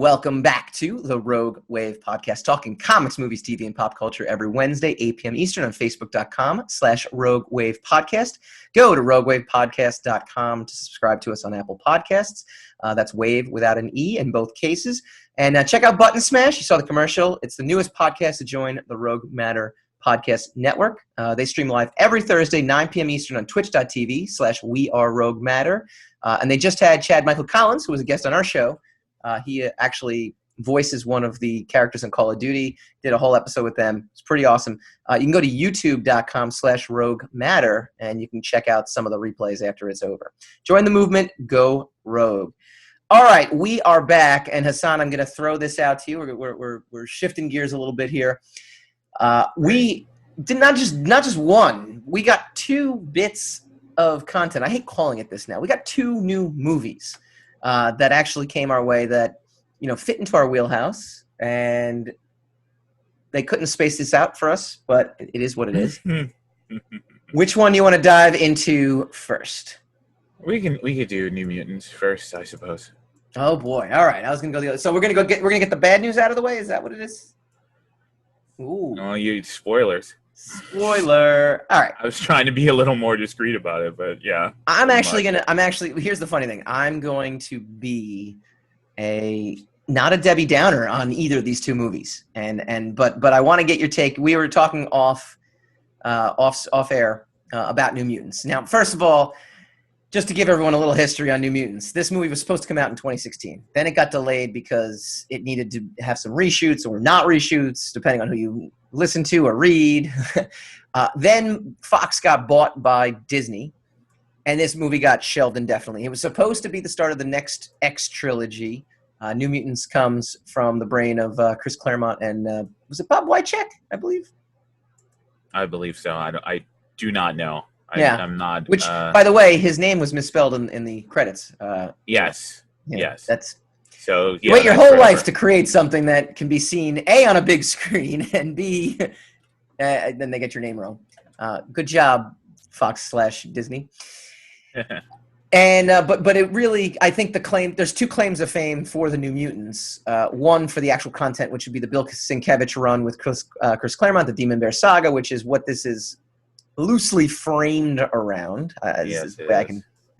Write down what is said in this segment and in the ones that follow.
Welcome back to the Rogue Wave podcast, talking comics, movies, TV, and pop culture every Wednesday, 8 p.m. Eastern on Facebook.com/Rogue Wave Podcast. Go to RogueWavePodcast.com to subscribe to us on Apple Podcasts. That's Wave without an E in both cases. And check out Button Smash. You saw the commercial. It's the newest podcast to join the Rogue Matter Podcast Network. They stream live every Thursday, 9 p.m. Eastern on Twitch.tv/WeAreRogueMatter. And they just had Chad Michael Collins, who was a guest on our show. He actually voices one of the characters in Call of Duty, did a whole episode with them. It's pretty awesome. You can go to youtube.com/RogueMatter, and you can check out some of the replays after it's over. Join the movement. Go Rogue. All right, we are back. And Hassan, I'm going to throw this out to you. We're shifting gears a little bit here. We did not just one. We got two bits of content. I hate calling it this now. We got two new movies that actually came our way that, fit into our wheelhouse, and they couldn't space this out for us, but it is what it is. Which one do you want to dive into first? We could do New Mutants first, I suppose. Oh boy! All right, I was gonna go the other. So we're gonna get the bad news out of the way. Is that what it is? Ooh. Oh, you spoilers. Spoiler. All right. I was trying to be a little more discreet about it, but yeah. Here's the funny thing. I'm going to be not a Debbie Downer on either of these two movies. But I want to get your take. We were talking off air about New Mutants. Now, first of all, just to give everyone a little history on New Mutants, this movie was supposed to come out in 2016. Then it got delayed because it needed to have some reshoots or not reshoots, depending on who you listen to or read. Then Fox got bought by Disney, and this movie got shelved indefinitely. It was supposed to be the start of the next X trilogy. New Mutants comes from the brain of Chris Claremont and was it Bob Wycheck, I believe? I believe so. I do not know. I'm not. Which, by the way, his name was misspelled in the credits. Yes. Yes. That's so. You wait your whole life to create something that can be seen A, on a big screen, and B, then they get your name wrong. Good job, Fox/Disney. And but it really, I think there's two claims of fame for the New Mutants. One for the actual content, which would be the Bill Sienkiewicz run with Chris Claremont, the Demon Bear Saga, which is what this is loosely framed around. Yes, the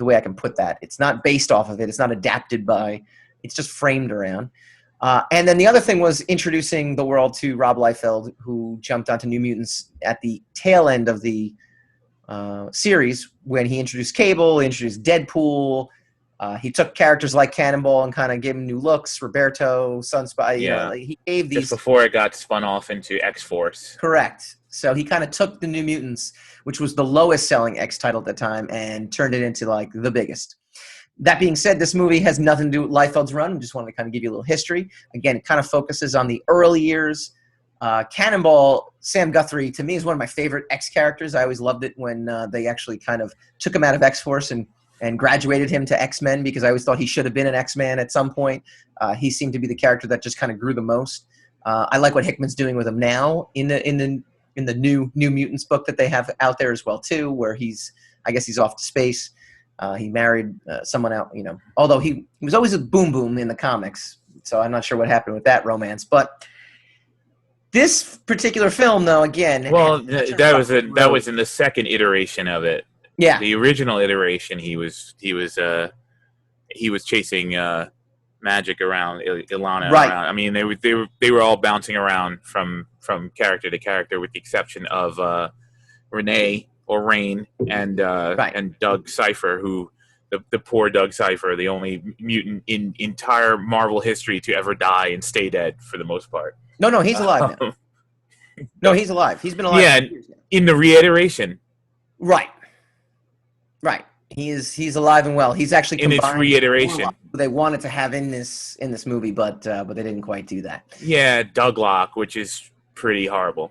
way I can put that. It's not based off of it. It's not adapted by. It's just framed around. And then the other thing was introducing the world to Rob Liefeld, who jumped onto New Mutants at the tail end of the series when he introduced Cable, he introduced Deadpool. He took characters like Cannonball and kind of gave him new looks. Roberto, Sunspot. He gave these just before it got spun off into X-Force. Correct. So he kind of took the New Mutants, which was the lowest selling X title at the time, and turned it into like the biggest. That being said, this movie has nothing to do with Liefeld's run. I just wanted to kind of give you a little history. Again, it kind of focuses on the early years. Cannonball, Sam Guthrie, to me, is one of my favorite X characters. I always loved it when they actually kind of took him out of X-Force and graduated him to X-Men, because I always thought he should have been an X-Man at some point. He seemed to be the character that just kind of grew the most. I like what Hickman's doing with him now in the New Mutants book that they have out there as well too, where I guess he's off to space. He married someone out, although he was always a Boom Boom in the comics, so I'm not sure what happened with that romance. But this particular film, though, again, well, that was in the second iteration of it. Yeah, the original iteration, he was chasing Magic around, Ilana right. around. I mean, they were all bouncing around from character to character, with the exception of Renee or Rain and Doug Cypher, who the poor Doug Cypher, the only mutant in entire Marvel history to ever die and stay dead for the most part. No, he's alive now. No, he's alive. He's been alive for years now. In the reiteration. Right. He's alive and well. He's actually in its reiteration. They wanted to have in this movie, but they didn't quite do that. Yeah, Douglock, which is pretty horrible.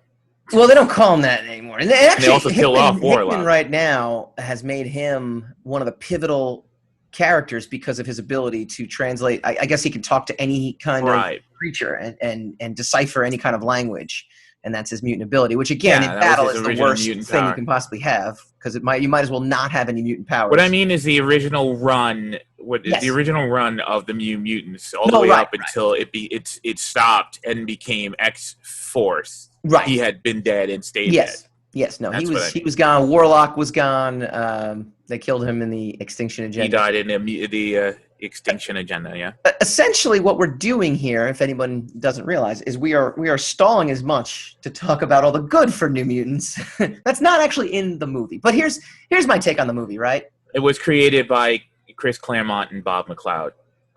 Well, they don't call him that anymore. And actually, they also kill off Warlock. Hickman right now has made him one of the pivotal characters because of his ability to translate. I guess he can talk to any kind of creature and decipher any kind of language. and that's his mutant ability. Which again, in that was battle, his is the original worst mutant thing you power. can possibly have, because you might as well not have any mutant powers. What I mean is the original run, the original run of the New Mutants, all the way up until it stopped and became X-Force. Right. He had been dead and stayed dead. Yes. No, he was gone. Warlock was gone. They killed him in the Extinction Agenda. He died in the Extinction Agenda. Yeah. Essentially, what we're doing here, if anyone doesn't realize, is we are stalling as much to talk about all the good for New Mutants. That's not actually in the movie. But here's my take on the movie. Right. It was created by Chris Claremont and Bob McLeod.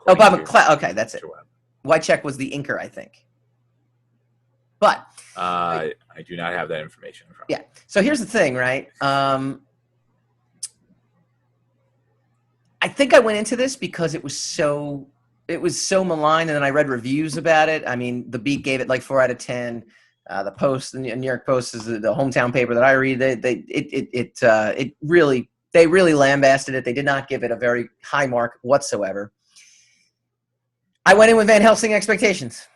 Oh, Bob McLeod. Okay, that's it. Wycheck was the inker, I think. But I do not have that information. Yeah. So here's the thing, right? I think I went into this because it was so maligned, and then I read reviews about it. I mean, The Beat gave it like 4 out of 10. The Post, the New York Post, is the hometown paper that I read. They really lambasted it. They did not give it a very high mark whatsoever. I went in with Van Helsing expectations.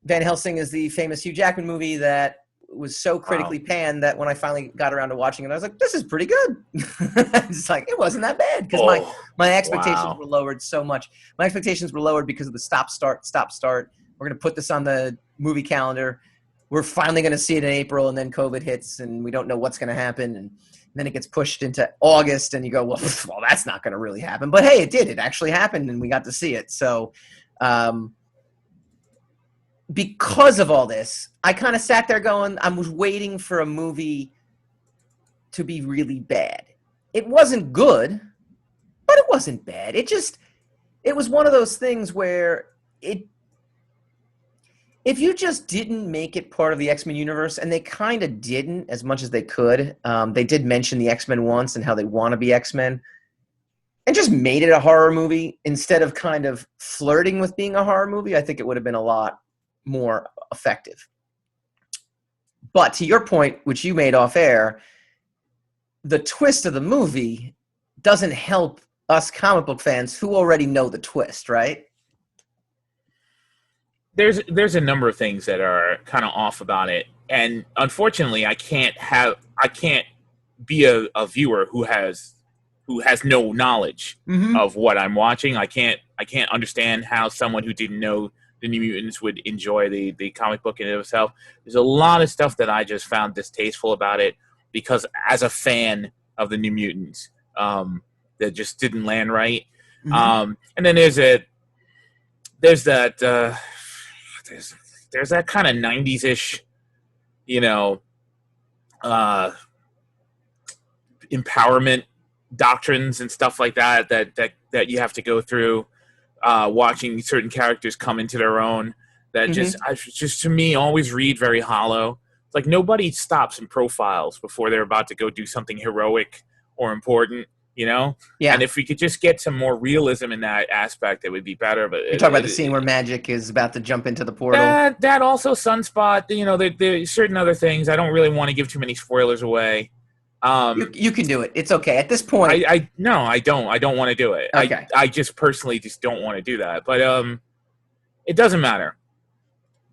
Van Helsing is the famous Hugh Jackman movie that was so critically panned that when I finally got around to watching it, I was like, this is pretty good. It's like, it wasn't that bad, because my expectations were lowered so much. My expectations were lowered because of the stop, start. We're going to put this on the movie calendar. We're finally going to see it in April, and then COVID hits, and we don't know what's going to happen. And then it gets pushed into August, and you go, well, that's not going to really happen. But hey, it did. It actually happened, and we got to see it. So because of all this, I kind of sat there going, I was waiting for a movie to be really bad. It wasn't good, but it wasn't bad. It was one of those things where if you just didn't make it part of the X-Men universe, and they kind of didn't as much as they could, they did mention the X-Men once and how they want to be X-Men, and just made it a horror movie instead of kind of flirting with being a horror movie, I think it would have been a lot more effective. But to your point, which you made off air, the twist of the movie doesn't help us comic book fans who already know the twist, right? There's a number of things that are kind of off about it, and unfortunately, I can't be a viewer who has no knowledge of what I'm watching. I can't understand how someone who didn't know the New Mutants would enjoy the comic book in and of itself. There's a lot of stuff that I just found distasteful about it, because as a fan of the New Mutants, that just didn't land right. And then there's that kind of 90s-ish, empowerment doctrines and stuff like that you have to go through. Watching certain characters come into their own, that just to me always read very hollow. It's like nobody stops and profiles before they're about to go do something heroic or important, Yeah. And if we could just get some more realism in that aspect, it would be better. But you talk about the scene where Magic is about to jump into the portal. That also Sunspot. There's certain other things. I don't really want to give too many spoilers away. You can do it. It's okay. At this point, no, I don't. I don't want to do it. Okay. I just personally just don't want to do that. But it doesn't matter.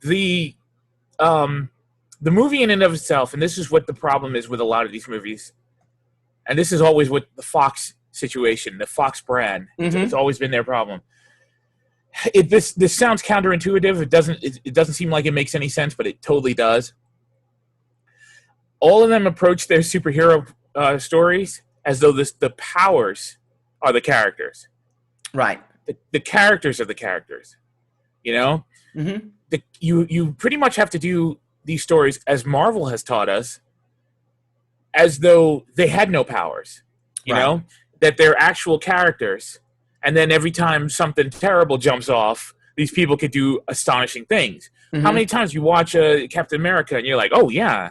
The movie in and of itself, and this is what the problem is with a lot of these movies, and this is always what the Fox situation, the Fox brand, it's always been their problem. This sounds counterintuitive. It doesn't seem like it makes any sense, but it totally does. All of them approach their superhero stories as though the powers are the characters. Right. The characters are the characters. You pretty much have to do these stories, as Marvel has taught us, as though they had no powers. You know? That they're actual characters. And then every time something terrible jumps off, these people could do astonishing things. How many times you watch Captain America and you're like, oh, yeah,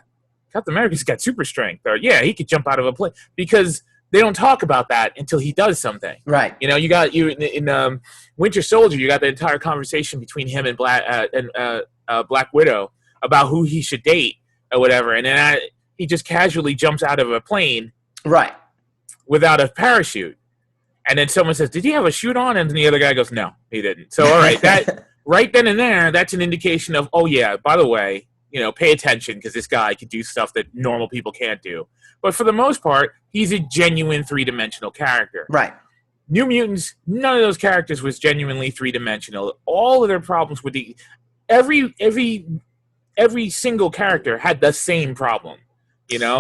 Captain America's got super strength, or yeah, he could jump out of a plane, because they don't talk about that until he does something. Right. You got in Winter Soldier, you got the entire conversation between him and Black Widow about who he should date or whatever, and then he just casually jumps out of a plane, right, without a parachute, and then someone says, "Did he have a chute on?" And then the other guy goes, "No, he didn't." So all right, that right then and there, that's an indication of, oh yeah, by the way, pay attention because this guy could do stuff that normal people can't do. But for the most part, he's a genuine three-dimensional character. Right. New Mutants, none of those characters was genuinely three-dimensional. All of their problems with every single character had the same problem.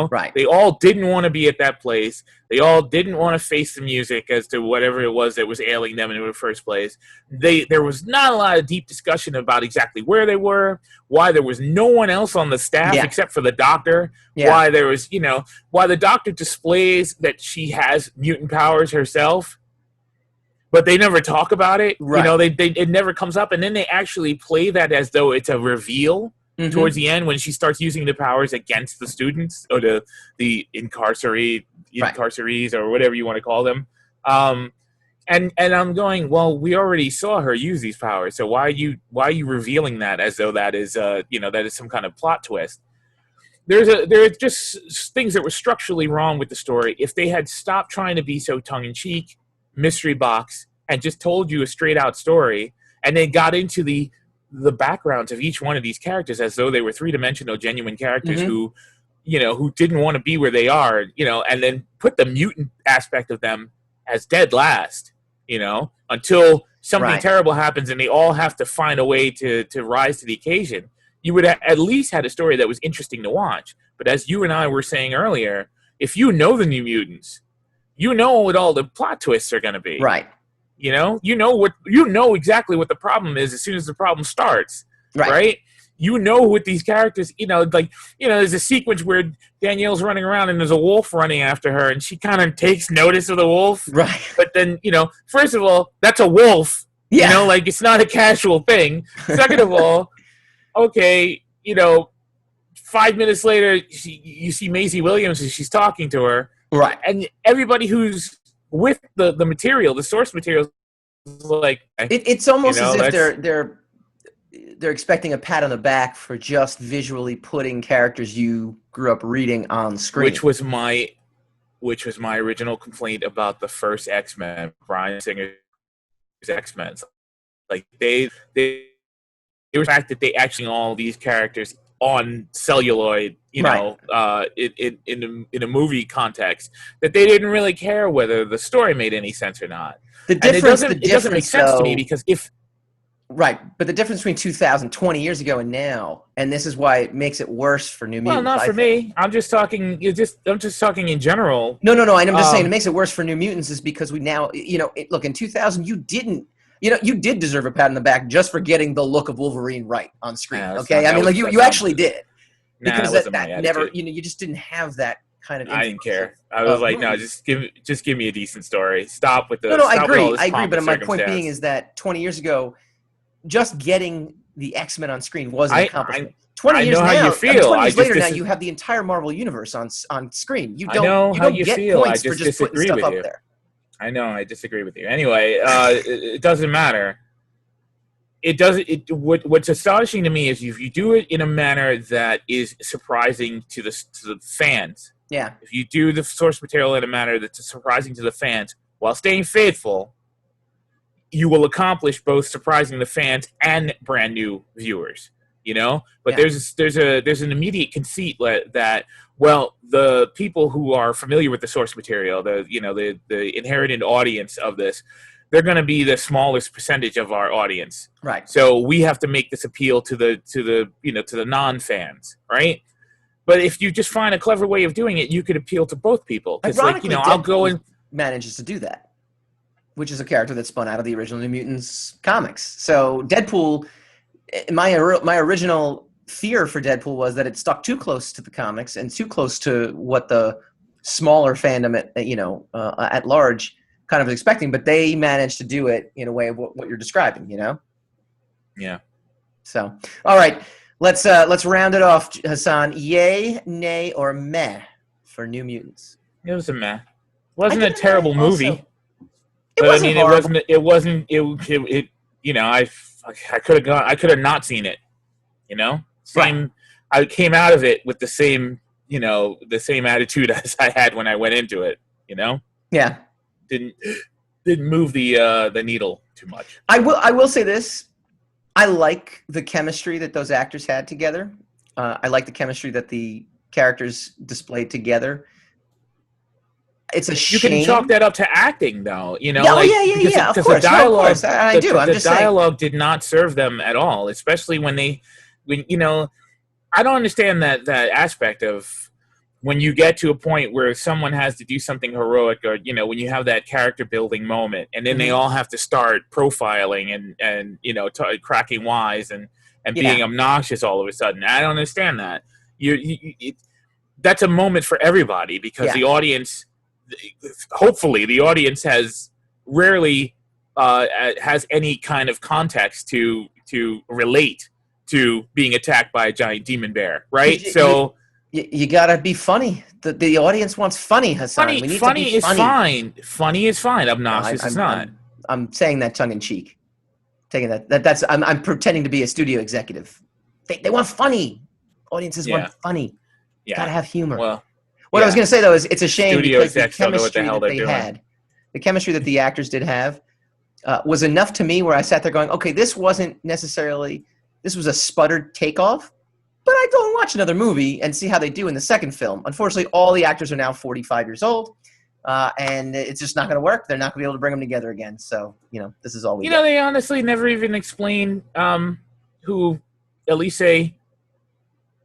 Right. They all didn't want to be at that place. They all didn't want to face the music as to whatever it was that was ailing them in the first place. There was not a lot of deep discussion about exactly where they were, why there was no one else on the staff except for the doctor, why there was, why the doctor displays that she has mutant powers herself, but they never talk about it. Right. It never comes up, and then they actually play that as though it's a reveal. Mm-hmm. Towards the end, when she starts using the powers against the students or the incarcerees or whatever you want to call them, and I'm going, well, we already saw her use these powers, so why are you revealing that as though that is that is some kind of plot twist? There are just things that were structurally wrong with the story. If they had stopped trying to be so tongue in cheek, mystery box, and just told you a straight out story, and then got into the backgrounds of each one of these characters as though they were three-dimensional genuine characters who didn't want to be where they are, and then put the mutant aspect of them as dead last, until something terrible happens and they all have to find a way to rise to the occasion. You would at least had a story that was interesting to watch. But as you and I were saying earlier, if you know the New Mutants, you know what all the plot twists are going to be. Right. You know exactly what the problem is as soon as the problem starts, right? You know what these characters, there's a sequence where Danielle's running around and there's a wolf running after her, and she kind of takes notice of the wolf, right? But then, first of all, that's a wolf, it's not a casual thing. Second of all, okay, 5 minutes later, you see Maisie Williams and she's talking to her, right? And everybody who's with the material, the source material, like it's almost as if they're expecting a pat on the back for just visually putting characters you grew up reading on screen. Which was my original complaint about the first X-Men, Bryan Singer's X-Men. Like they the fact that they actually all these characters on celluloid, in a movie context, that they didn't really care whether the story made any sense or not. It doesn't make sense to me because but the difference between 2020 years ago and now, and this is why it makes it worse for New Mutants. Well, not for me. I'm just talking. I'm just talking in general. No. And I'm just saying it makes it worse for New Mutants is because we now, look, in 2000 you did deserve a pat on the back just for getting the look of Wolverine right on screen. Okay, you actually did. Because that never, you just didn't have that kind of. I didn't care. I was like, no, just give me a decent story. Stop with the. No, I agree. But my point being is that 20 years ago, just getting the X-Men on screen was an accomplishment. 20 years now, how you feel. 20 years later now, you have the entire Marvel universe on screen. You don't get points for just putting stuff up there. I know. I disagree with you. Anyway, it doesn't matter. What's astonishing to me is if you do it in a manner that is surprising to the fans. Yeah. If you do the source material in a manner that's surprising to the fans while staying faithful, you will accomplish both surprising the fans and brand new viewers. But there's an immediate conceit that the people who are familiar with the source material, the inherited audience of this, they're going to be the smallest percentage of our audience. Right. So we have to make this appeal to the non-fans, right? But if you just find a clever way of doing it, you could appeal to both people. Because I'll go and manages to do that, which is a character that spun out of the original New Mutants comics. So Deadpool, my original fear for Deadpool was that it stuck too close to the comics and too close to what the smaller fandom at large kind of expecting, but they managed to do it in a way of what you're describing, Yeah. So, all right, let's round it off, Hassan. Yay, nay, or meh for New Mutants? It was a meh. It wasn't a terrible movie. It wasn't horrible. I could have not seen it. Right. I came out of it with the same attitude as I had when I went into it. Yeah. Didn't move the needle too much. I will say this. I like the chemistry that those actors had together. I like the chemistry that the characters displayed together. It's a shame. You can chalk that up to acting, though. You know, yeah, like yeah. Of because course, the dialogue, of course. I do. I'm the just saying. dialogue did not serve them at all, especially when you know, I don't understand that aspect of when you get to a point where someone has to do something heroic, or you know, when you have that character building moment, and then they all have to start profiling and you know, cracking wise and being obnoxious all of a sudden. I don't understand that. That's a moment for everybody because the audience, hopefully, the audience has rarely has any kind of context to relate to being attacked by a giant demon bear, right? So you gotta be funny. The audience wants funny, Hassan. We need funny to be is fine. Funny is fine. Obnoxious is not. I'm saying that tongue in cheek. Taking that's I'm pretending to be a studio executive. They want funny. Audiences want funny. Gotta have humor. Well, what I was gonna say though is it's a shame studio because the execs don't know what the chemistry hell that they're they doing. had, the chemistry that the actors did have, was enough to me where I sat there going, okay, this was a sputtered takeoff, but I'd go and watch another movie and see how they do in the second film. Unfortunately, all the actors are now 45 years old, and it's just not going to work. They're not going to be able to bring them together again. So, you know, this is all we get. You know, they honestly never even explain who Elise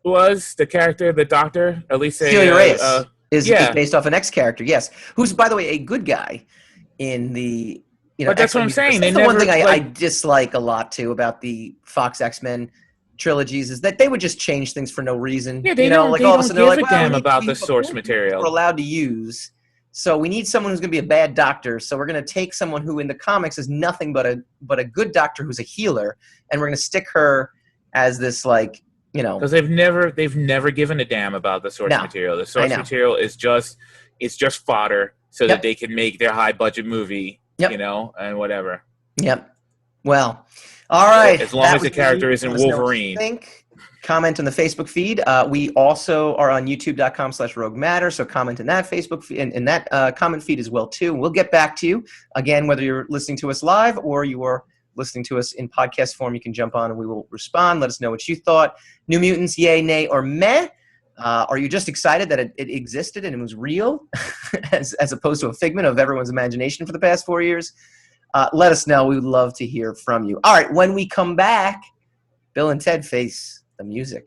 was, the character, the doctor. Elise Celia Reyes is based off an ex-character, yes, who's, by the way, a good guy in the, you know, but that's what I'm saying. That's the one thing I dislike a lot, too, about the Fox X-Men trilogies is that they would just change things for no reason. Yeah, they all don't of a sudden give a damn about the source material. We're allowed to use. So we need someone who's going to be a bad doctor. So we're going to take someone who in the comics is nothing but a good doctor who's a healer, and we're going to stick her as this, like, you know, because they've never given a damn about the source material. The source material is just fodder so that they can make their high budget movie. You know, and whatever. Yep. Well, all right. As long as the character isn't Wolverine. Comment on the Facebook feed. We also are on youtube.com/Rogue Matter, so comment in that Facebook feed, in that comment feed as well too. We'll get back to you again, whether you're listening to us live or you are listening to us in podcast form. You can jump on and we will respond. Let us know what you thought. New Mutants, yay, nay, or meh? Are you just excited that it existed and it was real, as opposed to a figment of everyone's imagination for the past 4 years? Let us know. We would love to hear from you. All right, when we come back, Bill and Ted face the music.